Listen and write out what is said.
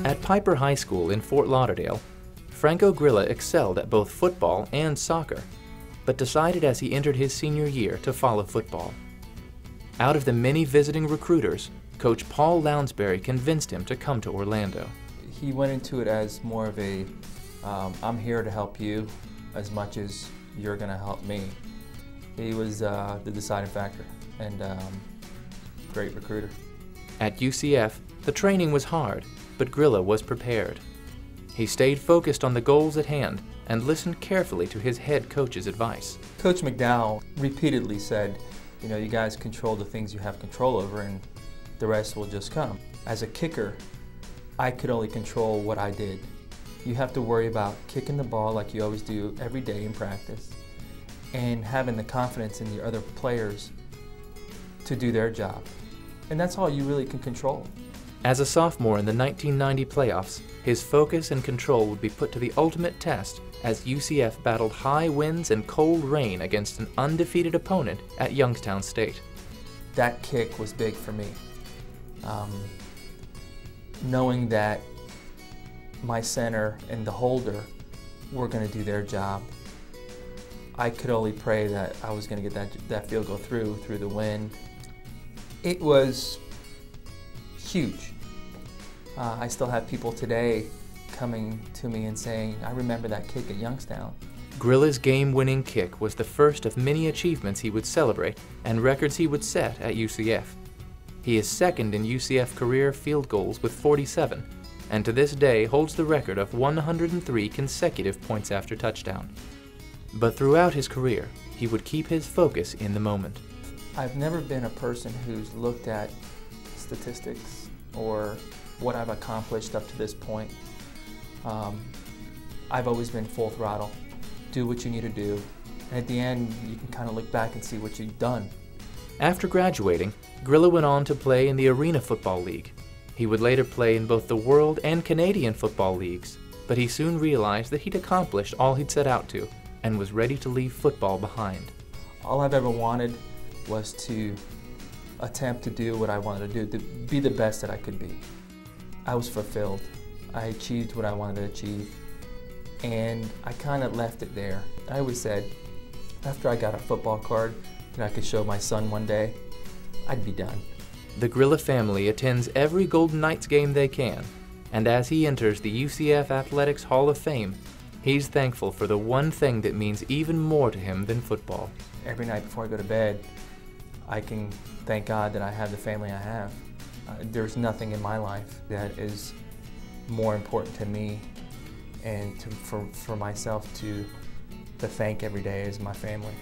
At Piper High School in Fort Lauderdale, Franco Grilla excelled at both football and soccer, but decided as he entered his senior year to follow football. Out of the many visiting recruiters, Coach Paul Lounsbury convinced him to come to Orlando. He went into it as more of a, I'm here to help you as much as you're going to help me. He was the deciding factor and great recruiter. At UCF, the training was hard, but Grilla was prepared. He stayed focused on the goals at hand and listened carefully to his head coach's advice. Coach McDowell repeatedly said, you know, you guys control the things you have control over and the rest will just come. As a kicker, I could only control what I did. You have to worry about kicking the ball like you always do every day in practice and having the confidence in the other players to do their job. And that's all you really can control. As a sophomore in the 1990 playoffs, his focus and control would be put to the ultimate test as UCF battled high winds and cold rain against an undefeated opponent at Youngstown State. That kick was big for me. Knowing that my center and the holder were going to do their job, I could only pray that I was going to get that field goal through the wind. It was huge. I still have people today coming to me and saying, I remember that kick at Youngstown. Grilla's game-winning kick was the first of many achievements he would celebrate and records he would set at UCF. He is second in UCF career field goals with 47, and to this day holds the record of 103 consecutive points after touchdown. But throughout his career, he would keep his focus in the moment. I've never been a person who's looked at statistics or what I've accomplished up to this point. I've always been full throttle. Do what you need to do. And at the end, you can kind of look back and see what you've done. After graduating, Grilla went on to play in the Arena Football League. He would later play in both the World and Canadian Football Leagues, but he soon realized that he'd accomplished all he'd set out to and was ready to leave football behind. All I've ever wanted was to attempt to do what I wanted to do, to be the best that I could be. I was fulfilled. I achieved what I wanted to achieve, and I kind of left it there. I always said, after I got a football card that I could show my son one day, I'd be done. The Grilla family attends every Golden Knights game they can, and as he enters the UCF Athletics Hall of Fame, he's thankful for the one thing that means even more to him than football. Every night before I go to bed, I can thank God that I have the family I have. There's nothing in my life that is more important to me and for myself to thank every day is my family.